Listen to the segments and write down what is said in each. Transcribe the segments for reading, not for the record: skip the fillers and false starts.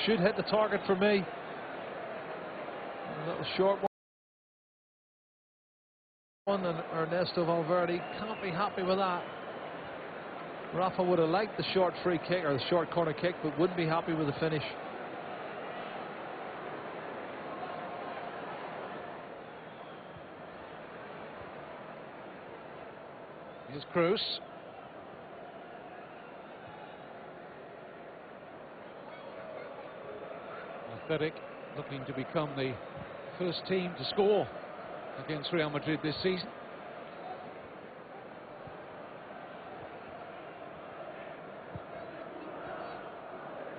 should hit the target for me. A little short one, and Ernesto Valverde can't be happy with that. Rafa would have liked the short free kick or the short corner kick, but wouldn't be happy with the finish. Here's Kroos. Athletic looking to become the first team to score against Real Madrid this season.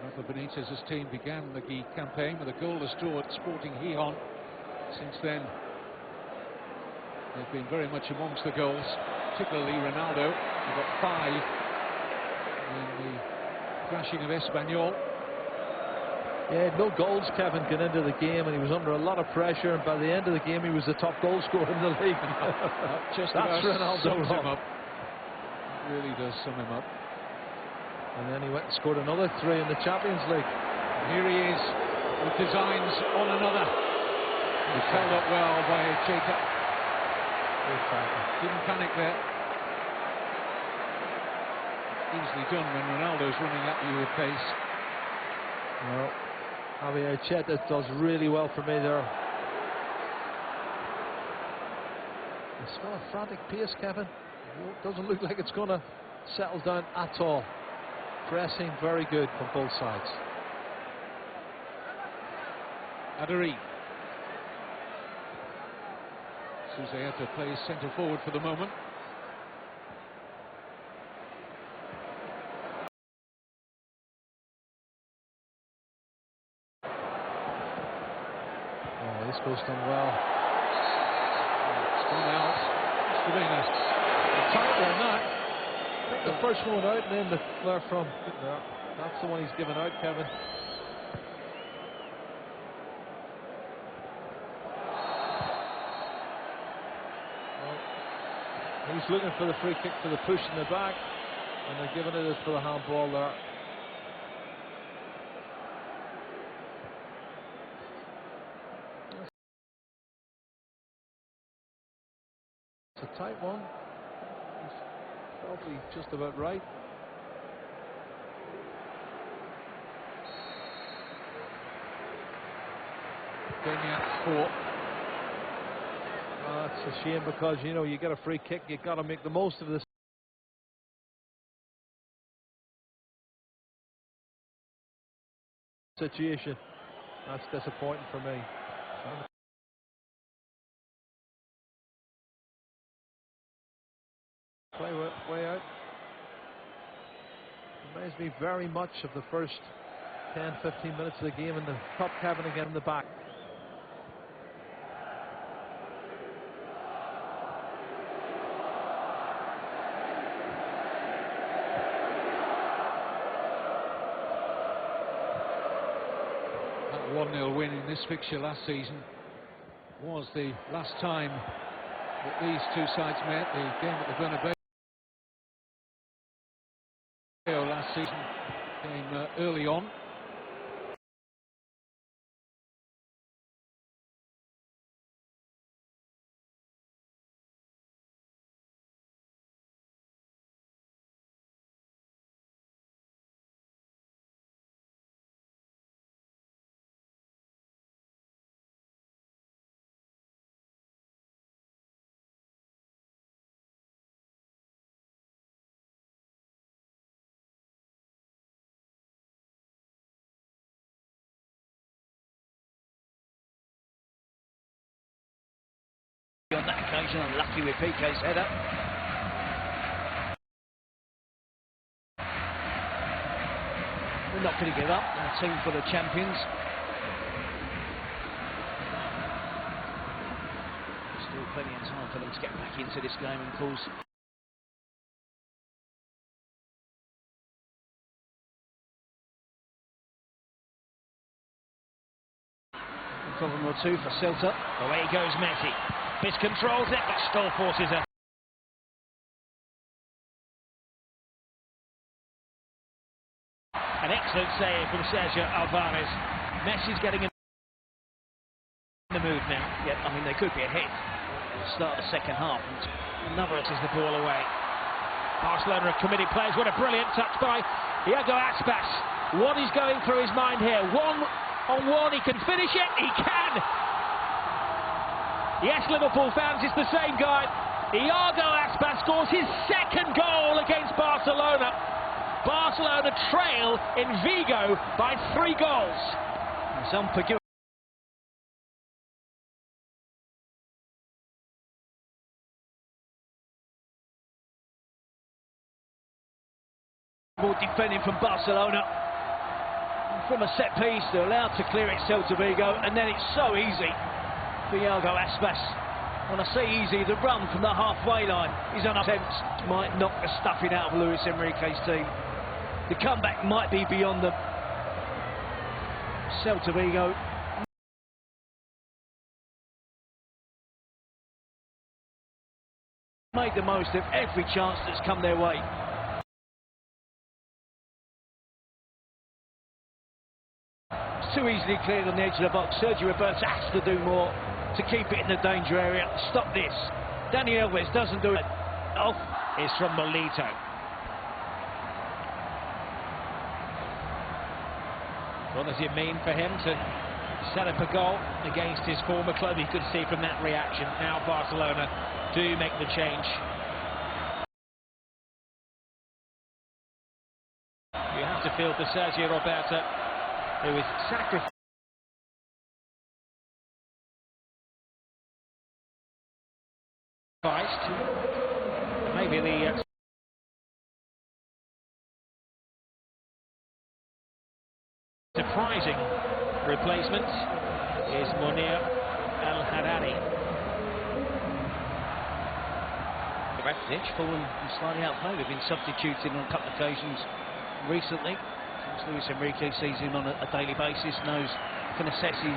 Rafa Benitez's team began the campaign with a goalless draw at Sporting Gijón. Since then, they've been very much amongst the goals, particularly Ronaldo. He got 5 in the thrashing of Espanyol. Yeah, no goals, Kevin, going into the game, and he was under a lot of pressure, and by the end of the game he was the top goal scorer in the league. Just that's Ronaldo. Sums him up. It really does sum him up. And then he went and scored another 3 in the Champions League. Here he is with designs on another. He's held up well by Jacob. Didn't panic there. Easily done when Ronaldo's running at you with pace. No. Javier Cheta does really well for me there. It's got a frantic pace, Kevin. It doesn't look like it's going to settle down at all. Pressing very good from both sides. Adari. Suzaeta plays centre forward for the moment. Oh, this goes done well. It's gone out. Stevens. Tight one, that. I think the first one out, and then the flare from. Yeah, that's the one he's given out, Kevin. Well, he's looking for the free kick for the push in the back, and they're giving it for the handball there. It's a tight one. Probably just about right. Beñat 4. Oh, that's a shame, because you know, you get a free kick, you got to make the most of this situation. That's disappointing for me. Play way out. Reminds me very much of the first 10-15 minutes of the game in the cup, Kevin, again in the back. That 1-0 win in this fixture last season was the last time that these two sides met. The game at the Bernabeu last season came early on. On that occasion, unlucky with Piqué's header. We're not going to give up. Our team for the champions. Still plenty of time for them to get back into this game and cause a problem or two for Celta. Away goes Messi. Miscontrols it, but still forces it. An excellent save from Sergio Alvarez. Messi's getting in the mood now. Yeah, I mean, they could be ahead at the start of the second half. And Another is the ball away. Barcelona have committed players. What a brilliant touch by Iago Aspas. What is going through his mind here? One-on-one, he can finish it. He can. Yes, Liverpool fans, it's the same guy. Iago Aspas scores his second goal against Barcelona. Barcelona trail in Vigo by 3 goals. it's unforgivable. Defending from Barcelona. From a set piece, they're allowed to clear it Celta Vigo, and then it's so easy for Iago Aspas. When I say easy, the run from the halfway line is an attempt, might knock the stuffing out of Luis Enrique's team. The comeback might be beyond them. Celta Vigo made the most of every chance that's come their way. It's too easily cleared on the edge of the box. Sergio Roberto has to do more to keep it in the danger area. Stop this. Dani Alves doesn't do it. Off Is from Molito. What does it mean for him to set up a goal against his former club? You could see from that reaction. Now Barcelona do make the change. You have to feel for Sergio Roberto, who is sacrificed. Maybe the surprising replacement is Munir El Haddadi. Rakitic, fallen slightly outplayed. They've been substituted on a couple of occasions recently. Since Luis Enrique sees him on a daily basis, knows can assess the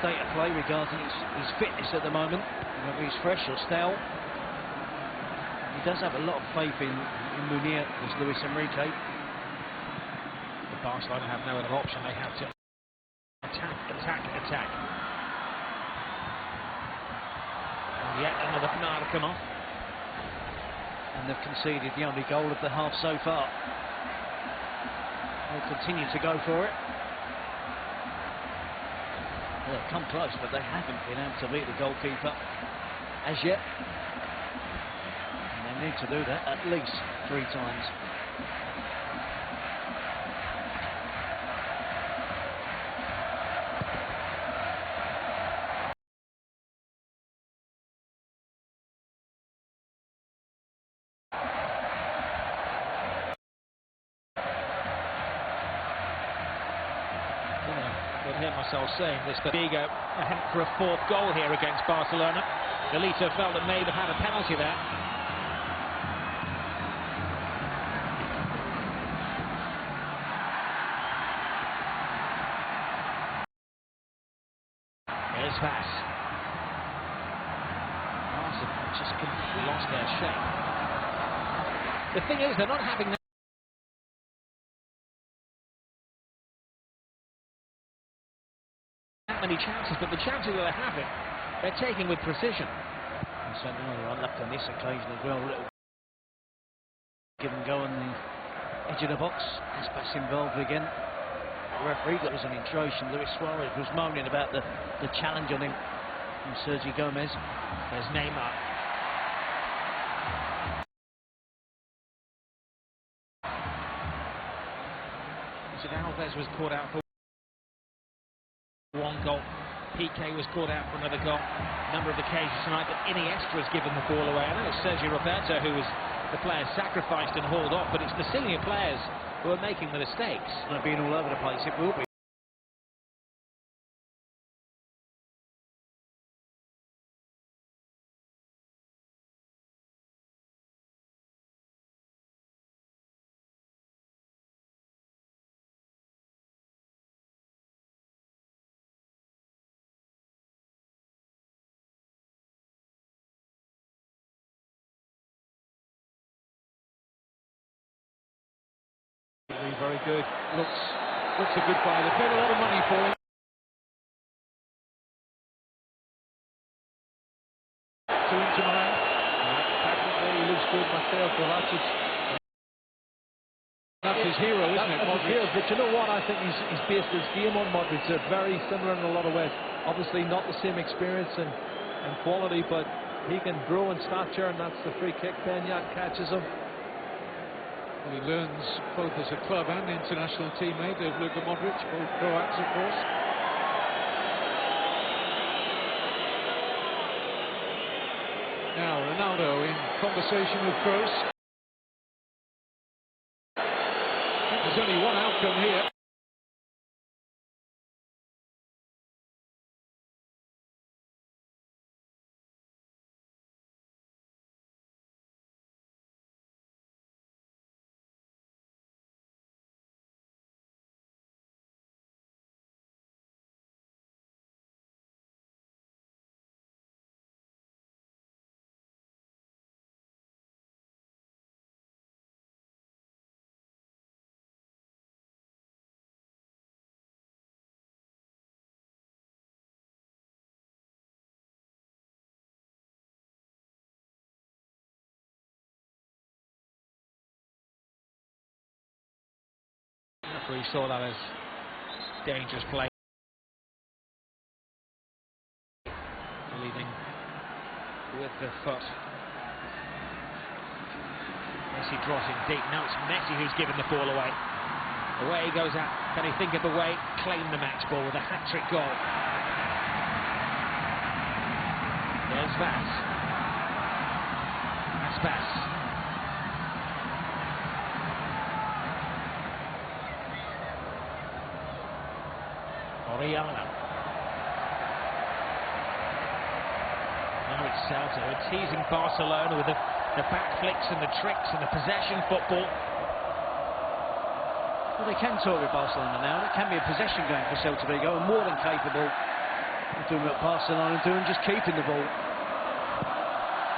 state of play regarding his fitness at the moment, whether he's fresh or stale. He does have a lot of faith in Munir as Luis Enrique. The Barcelona have no other option. They have to attack. And yet another penalty come off. And they've conceded the only goal of the half so far. They'll continue to go for it. They've come close, but they haven't been able to beat the goalkeeper as yet. And they need to do that at least 3 times. I hear myself saying this, but Vigo ahead for a 4th goal here against Barcelona. Galito felt that may have had a penalty there. Here's Vass. Arsenal just completely lost their shape. The thing is, they're not having many chances, but the chances that they're having, they're taking with precision. And so now they're unlucky on this occasion as well. Little give and go on the edge of the box. Aspas involved again. The referee, that was an intrusion. Luis Suarez was moaning about the challenge on him from Sergio Gomez. There's Neymar. Alves was caught out for 1 goal. PK was caught out for another goal. A number of occasions tonight that Iniesta has given the ball away. I know it's Sergio Roberto who was the player sacrificed and hauled off, but it's the senior players who are making the mistakes. They're being all over the place. It will be. very good. Looks a good buy. They paid a lot of money for him. To Inter Milan. Technically, he looks good, Matteo Kovacic. That's his hero, isn't it, That's his Modric? hero, but you know what? I think he's based his game on Modric. They're very similar in a lot of ways. Obviously, not the same experience and quality, but he can grow in stature, and that's the free kick. Beñat catches him. Well, he learns both as a club and international teammate of Luka Modric, both Croats, of course. Now Ronaldo in conversation with Kroos. There's only one outcome here. We saw that as dangerous play. Leading with the foot. Messi draws in deep. Now it's Messi who's given the ball away. Away he goes out. Can he think of a way? Claim the match ball with a hat-trick goal. There's Vaz. That's Vaz. Oriana. Now it's Celta who are teasing Barcelona with the back flicks and the tricks and the possession football. Well, they can talk with Barcelona now. It can be a possession game for Celta Vigo, and more than capable of doing what Barcelona do and just keeping the ball.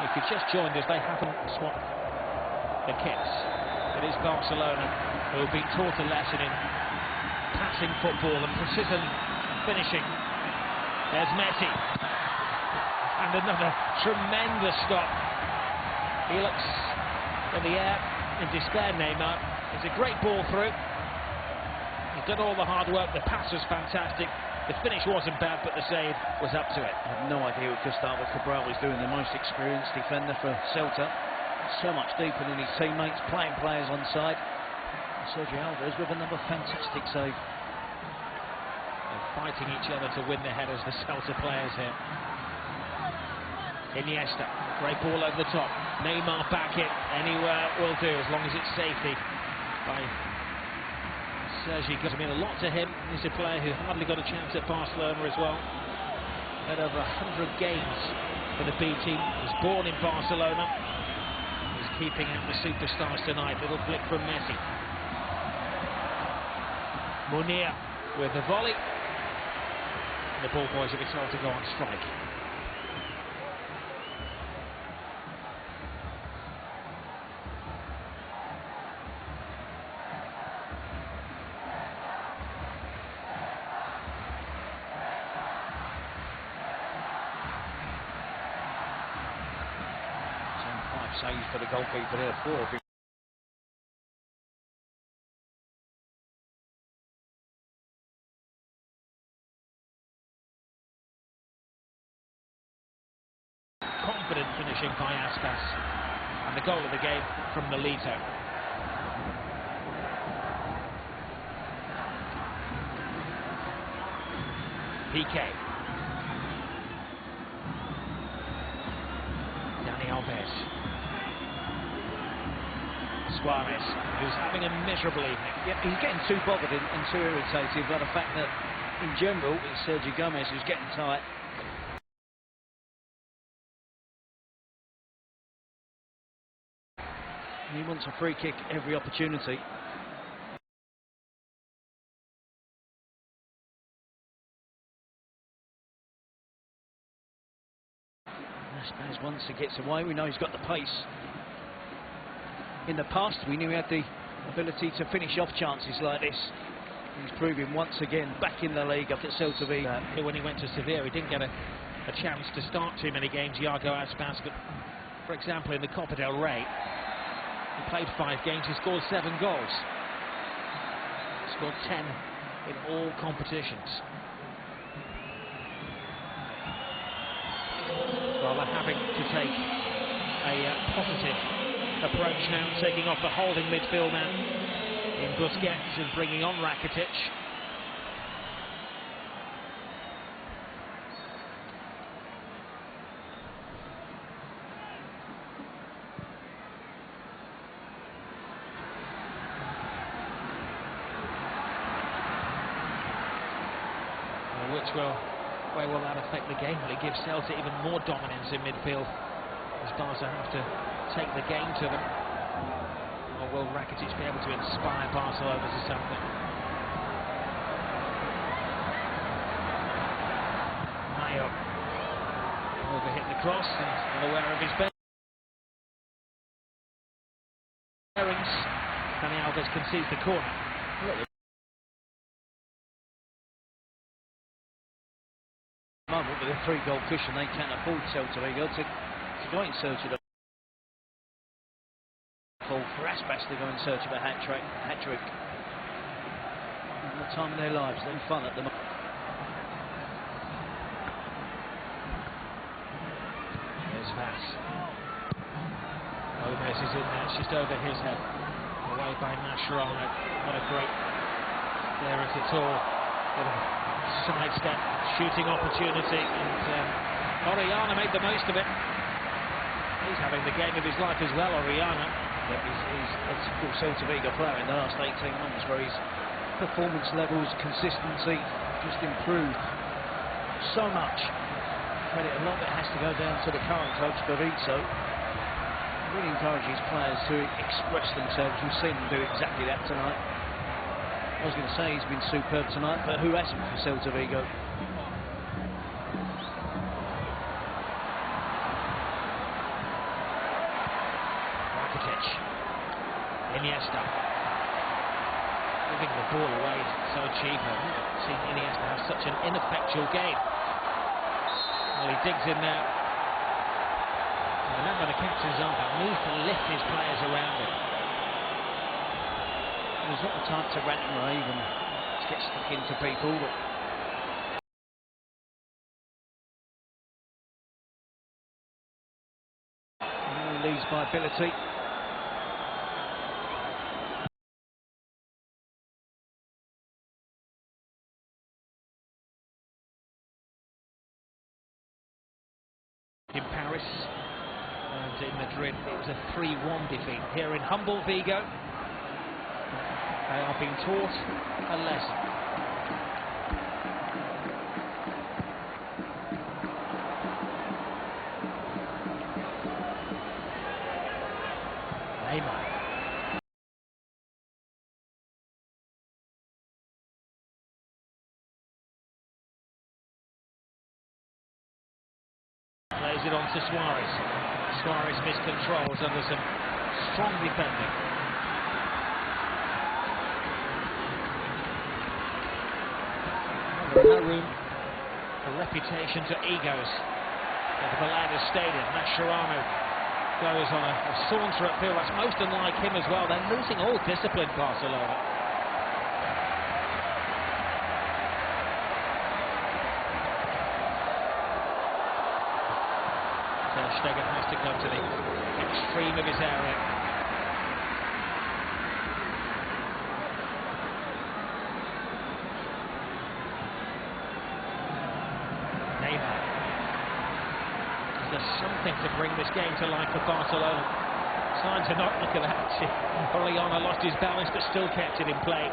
If you've just joined us, they haven't swapped the kits. It is Barcelona who have been taught a lesson in passing football and precision finishing. There's Messi. And another tremendous stop. He looks in the air in despair, Neymar. It's a great ball through. He's done all the hard work. The pass was fantastic. The finish wasn't bad, but the save was up to it. I have no idea what Gustavo Cabral is doing, the most experienced defender for Celta. So much deeper than his teammates, playing players on side. Sergio Alvarez with another fantastic save. They're fighting each other to win the headers, the Celta players here. Iniesta, great ball over the top. Neymar back in, anywhere will do as long as it's safety by Sergi. I mean, a lot to him. He's a player who hardly got a chance at Barcelona as well. Had over 100 games for the B team. Was born in Barcelona. He's keeping out the superstars tonight. Little flick from Messi. Munir with the volley. And the ball boys are told to go on strike. Saves for the goalkeeper there, 4. Confident finishing by Aspas. And the goal of the game from Nolito. Piqué. Dani Alves. Suarez, who's having a miserable evening. Yeah, he's getting too bothered and too irritated by the fact that, in general, it's Sergio Gomez who's getting tight. He wants a free kick every opportunity. I suppose once he gets away, we know he's got the pace. In the past, we knew he had the ability to finish off chances like this. He's proving once again back in the league up at Celta Vigo. When he went to Sevilla, he didn't get a chance to start too many games, Iago Aspas, but for example in the Copa del Rey, he played 5 games, he scored 7 goals. He scored 10 in all competitions. Well, they're having to take a positive approach now, taking off the holding midfield man in Busquets and bringing on Rakitic. Where will that affect the game? Will it give Celta even more dominance in midfield as Barca have to take the game to them? Or will Rakitic be able to inspire Barcelona to something? Mayo overhit the cross and unaware of his bearings. Dani Alves concedes the corner. With a 3-goal cushion, they can't afford Celta Vigo to go in search of a goal for Aspas to go in search of a hat-trick. The time of their lives, they're fun at the moment. There's Vaz. Gomez is in there, it's just over his head. Away by Mascherano. Not a great clearance at all. Sidestep, shooting opportunity, and Orellana made the most of it. He's having the game of his life as well, Orellana. He's a typical Celta Vigo player in the last 18 months, where his performance levels, consistency just improved so much. Credit, a lot of it has to go down to the current coach, Berizzo. Really encourages players to express themselves. We've seen them do exactly that tonight. I was going to say he's been superb tonight, but who hasn't for Celta Vigo? Rakitic, Iniesta, giving the ball away so cheap. I've never seen Iniesta have such an ineffectual game. Well, he digs in there. Remember, the captain's arm, but needs to lift his players around him. He's not the type to rant and rave and get stuck into people, but he leads by ability. In Paris and in Madrid, it was a 3-1 defeat. Here in humble Vigo, they are being taught a lesson. Neymar. Plays it on to Suarez. Suarez miscontrols under some strong defending. No room for reputation to egos at the Bilbao Stadium. Mascherano goes on a saunter upfield. That's most unlike him as well. They're losing all discipline, Barcelona. Ter Stegen has to come to the extreme of his area. Something to bring this game to life for Barcelona. Time to not look at that. Orellana lost his balance but still kept it in play.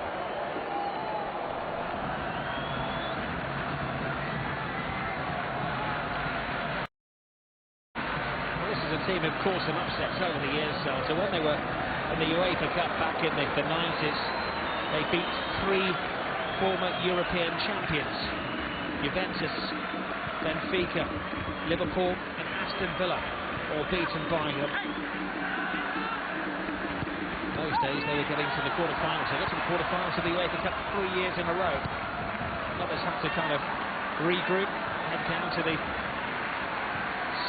Well, this is a team who've caused some upsets over the years, so when they were in the UEFA Cup back in the 90s, they beat 3 former European champions: Juventus, Benfica, Liverpool and Aston Villa, all beaten by them. Most those days, they were getting to the quarter-finals. They got to the quarter-finals of the UEFA Cup 3 years in a row. Others had to kind of regroup, head down to the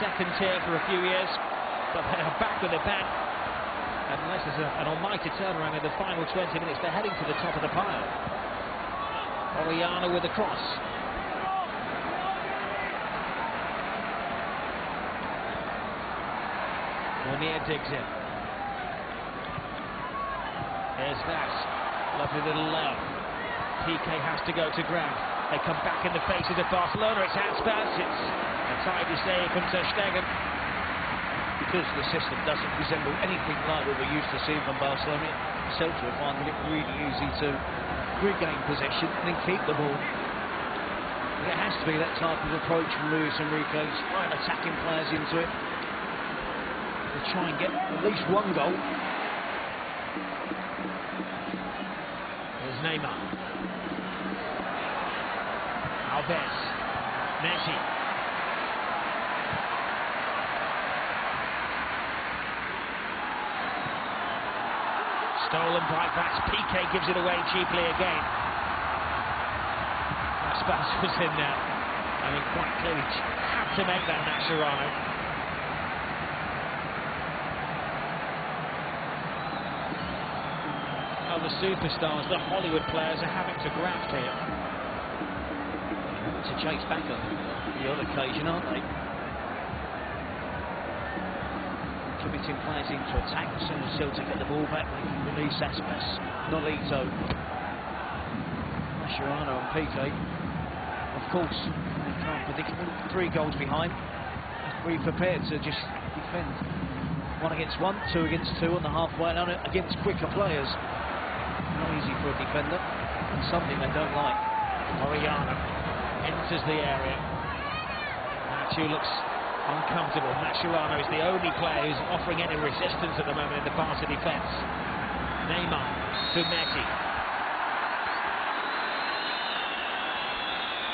second tier for a few years, but they are back with a bang. Unless there's an almighty turnaround in the final 20 minutes, they're heading to the top of the pile. Orellana with the cross. Fournier digs in. There's that. Lovely little love. PK has to go to ground. They come back in the faces of Barcelona. It's Aspas. It's a tidy save from Ter Stegen. Because the system doesn't resemble anything like what we're used to seeing from Barcelona, Celta are finding it really easy to regain possession and then keep the ball. There has to be that type of approach from Luis Enrique's, right, attacking players into it to try and get at least one goal. There's Neymar. Alves. Messi. Stolen by Vats. PK gives it away cheaply again. Aspas was in there. I mean, quite clearly had to make that Mascherano. Oh, the superstars, the Hollywood players are having to graft here. To chase back on the odd occasion, aren't they? Contributing players into attack. As soon as Celtic get the ball back, they can release Aspas. Nolito. Mascherano and PK. Of course, they can't predict 3 goals behind. We're prepared to just defend 1 against 1, 2 against 2 on the halfway line against quicker players. Not easy for a defender, and something they don't like. Orellana enters the area. Nacho looks uncomfortable. Mascherano is the only player who's offering any resistance at the moment in the Barca defence. Neymar to Messi.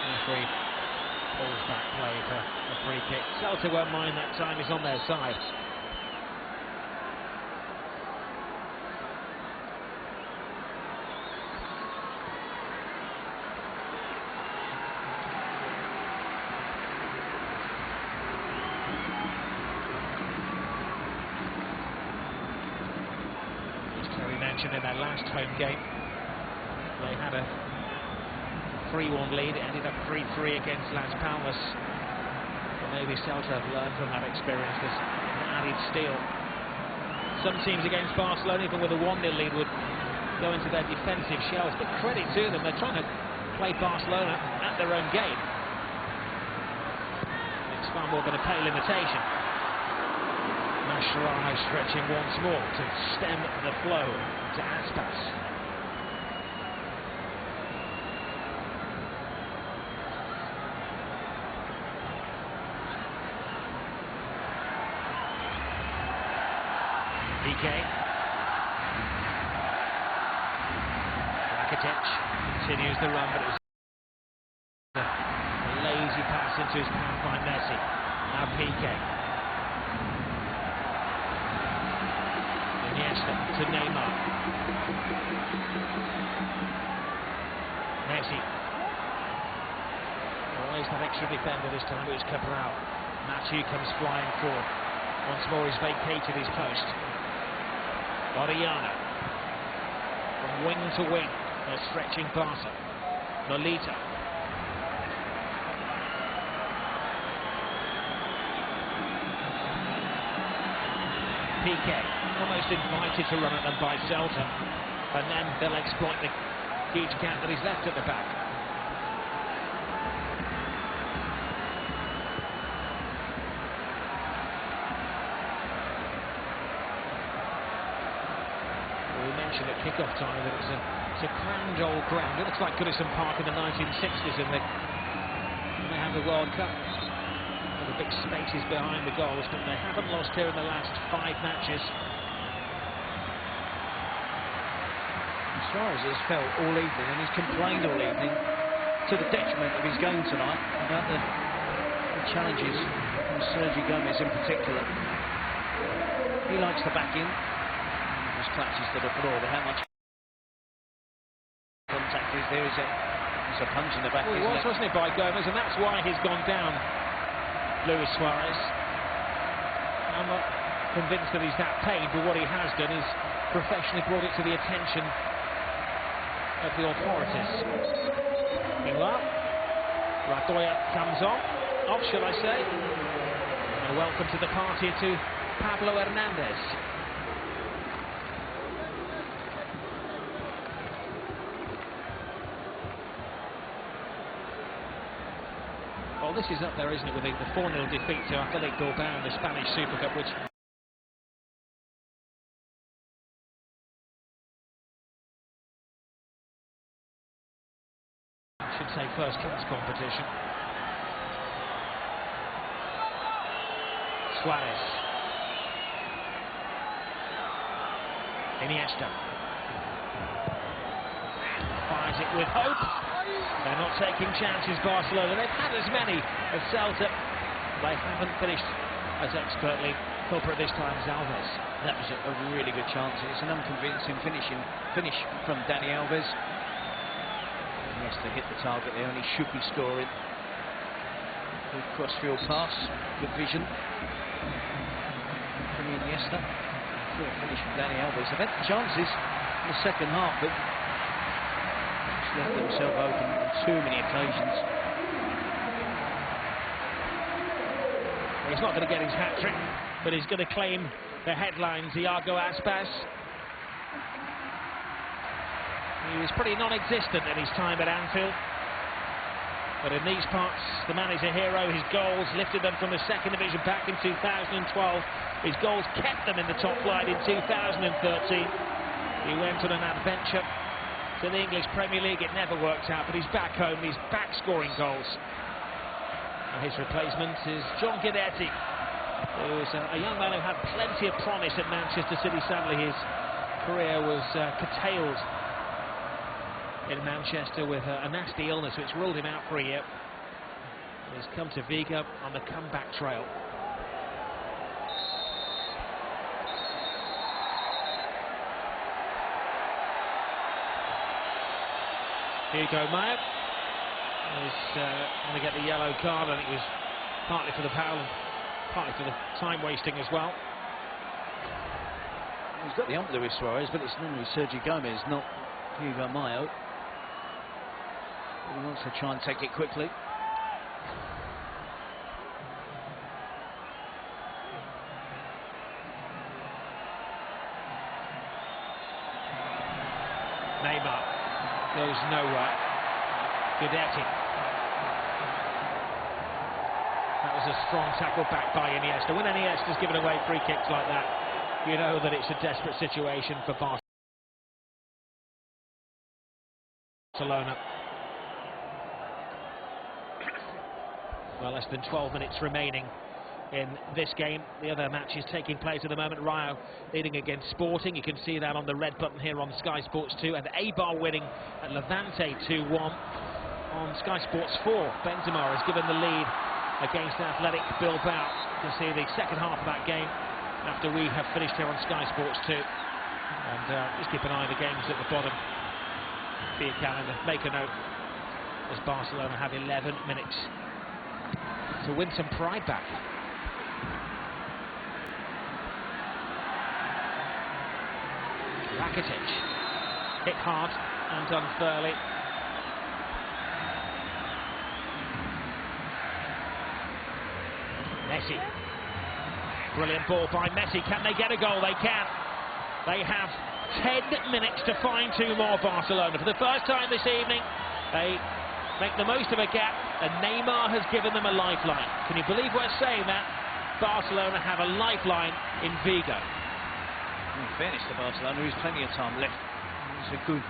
Referee pulls back play for a free kick. Celta won't mind that. Time is on their side. In their last home game, they had a 3-1 lead. It ended up 3-3 against Las Palmas. But maybe Celta have learned from that experience. There's an added steel. Some teams against Barcelona, even with a 1-0 lead, would go into their defensive shells. But credit to them, they're trying to play Barcelona at their own game. It's far more than a pale imitation. Mascherano stretching once more to stem the flow to Aspas. PK. Rakitic continues the run, but it was a lazy pass into his path by Messi. Now PK. To Neymar. Messi. Always that extra defender, this time it was Cabral. Nacho comes flying forward. Once more he's vacated his post. Orellana. From wing to wing, they're stretching Barca. Nolito. PK. Almost invited to run at them by Celta, and then they'll exploit the huge gap that is left at the back. We mentioned at kick-off time that it's a grand old ground. It looks like Goodison Park in the 1960s, and they have the World Cup. The big spaces behind the goals, but they haven't lost here in the last 5 matches. Suarez has felt all evening, and he's complained all evening, to the detriment of his game tonight, about the challenges from Sergio Gomez in particular. He likes the back in. He's collapses to the floor, but how much contact is there? It's a punch in the back, Wasn't it, by Gomez, and that's why he's gone down, Luis Suarez. I'm not convinced that he's that paid, but what he has done is professionally brought it to the attention of the authorities. Meanwhile, Radoya comes off, shall I say, and a welcome to the party to Pablo Hernandez. Well, this is up there, isn't it, with the 4-0 defeat to Athletic Bilbao in the Spanish Super Cup, which I should say first-class competition. Suarez. Iniesta. Fires it with hope. They're not taking chances, Barcelona. They've had as many as Celta. They haven't finished as expertly. Culprit this time is Alves. That was a really good chance. It's an unconvincing finish from Dani Alves. He has to hit the target there, and he should be scoring. Good crossfield pass, good vision from Iniesta. Good finish from Dani Alves. They've had chances in the second half, but left themselves open on too many occasions. He's not going to get his hat-trick, but he's going to claim the headlines. Iago Aspas. He was pretty non-existent in his time at Anfield, but in these parts the man is a hero. His goals lifted them from the second division back in 2012. His goals kept them in the top flight in 2013. He went on an adventure to the English Premier League. It never worked out, but he's back home. He's back scoring goals. And his replacement is John Guidetti, who's a young man who had plenty of promise at Manchester City. Sadly, his career was curtailed in Manchester with a nasty illness which ruled him out for a year. He's come to Vigo on the comeback trail. Hugo Mayo is going to get the yellow card. I think it was partly for the foul and partly for the time wasting as well. He's got the ump, Luis Suarez, but it's normally Sergio Gomez, not Hugo Mayo. He wants to try and take it quickly. Neymar goes nowhere. Guidetti. That was a strong tackle back by Iniesta. When Iniesta's given away free kicks like that, you know that it's a desperate situation for Barcelona. Well, less than 12 minutes remaining in this game. The other match is taking place at the moment. Rayo leading against Sporting. You can see that on the red button here on Sky Sports 2. And Eibar winning at Levante 2-1 on Sky Sports 4. Benzema has given the lead against Athletic Bilbao. You can see the second half of that game after we have finished here on Sky Sports 2. And just keep an eye on the games at the bottom for your calendar. Make a note, as Barcelona have 11 minutes to win some pride back. Rakitic hit hard and unfairly. Messi. Brilliant ball by Messi. Can they get a goal? They can. They have 10 minutes to find two more, Barcelona. For the first time this evening, they make the most of a gap, and Neymar has given them a lifeline. Can you believe we're saying that? Barcelona have a lifeline in Vigo. In fairness to Barcelona, there's plenty of time left. It's a good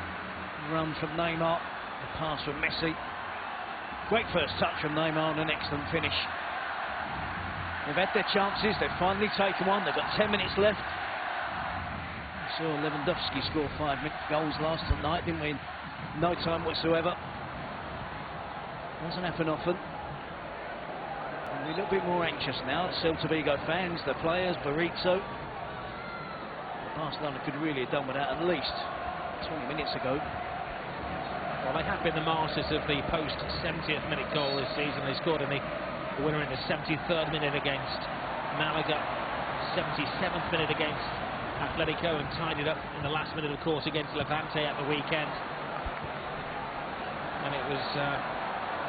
run from Neymar. The pass from Messi. Great first touch from Neymar and an excellent finish. They've had their chances, they've finally taken one. They've got 10 minutes left. We saw Lewandowski score 5 goals last night, didn't we? In no time whatsoever. Doesn't happen often. And we're a little bit more anxious now. Celta Vigo fans, the players, Burrito. Barcelona could really have done with that at least 20 minutes ago. Well, they have been the masters of the post-70th minute goal this season. They scored in the winner in the 73rd minute against Malaga, 77th minute against Atletico, and tied it up in the last minute, of course, against Levante at the weekend. And it was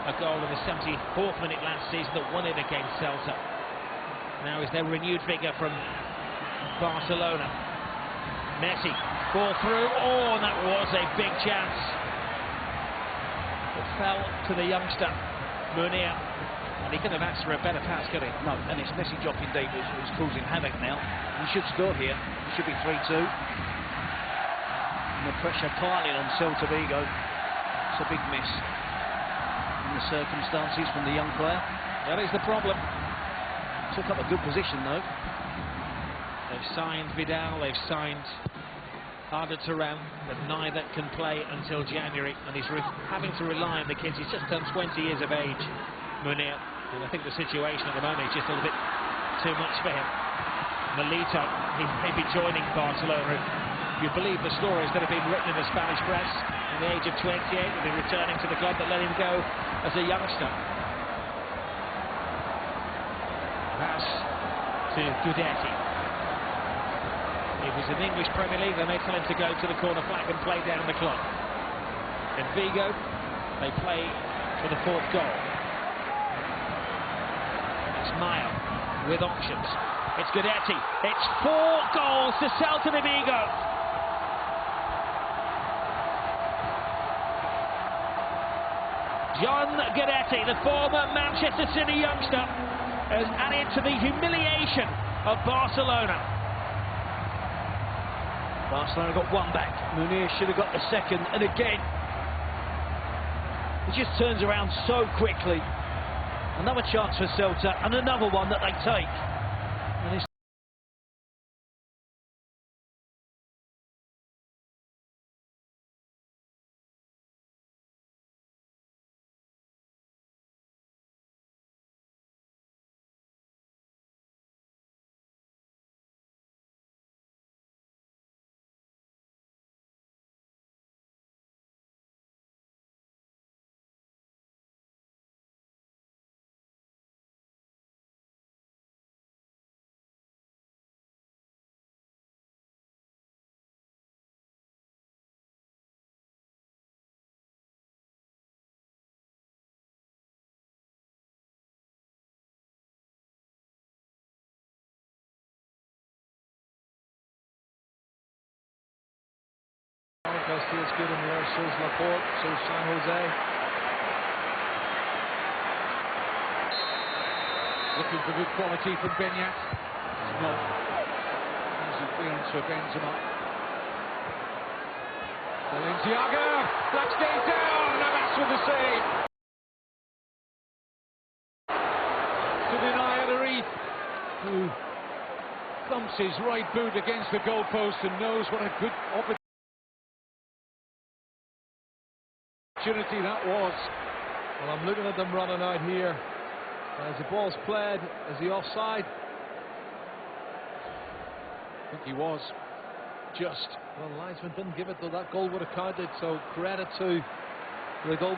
a goal in the 74th minute last season that won it against Celta. Now is there renewed vigour from Barcelona. Messi, ball through. Oh, and that was a big chance. It fell to the youngster, Munir. And he couldn't have asked for a better pass, could he? No, and it's Messi dropping deep who's causing havoc now. He should score here. It should be 3-2. And the pressure piling on Celta Vigo. It's a big miss in the circumstances from the young player. That is the problem. Took up a good position though. They've signed Vidal, they've signed Arda Turan, but neither can play until January, and he's having to rely on the kids. He's just turned 20 years of age, Munir, and I think the situation at the moment is just a little bit too much for him. Milito, he may be joining Barcelona. If you believe the stories that have been written in the Spanish press, at the age of 28, will be returning to the club that let him go as a youngster. Pass to Gudetti. It was in the English Premier League, they may tell him to go to the corner flag and play down the clock. In Vigo, they play for the fourth goal. It's Maya with options. It's Gudetti. It's 4 goals to Celta de Vigo. John Gudetti, the former Manchester City youngster, has added to the humiliation of Barcelona. Barcelona got one back. Munir should have got the second, and again he just turns around so quickly. Another chance for Celta, and another one that they take. And it's Castillo's good in there, so's Laporte, so's San Jose. Looking for good quality from Beñat. It's not easy clearance for Benzema. Balenciaga, Black stays down, and that's with the save. To deny Adariz, who thumps his right boot against the goalpost and knows what a good opportunity that was. Well, I'm looking at them running out here. As the ball's played, is he offside? I think he was. Just. Well, linesman didn't give it, though. That goal would have counted, so credit to the goal.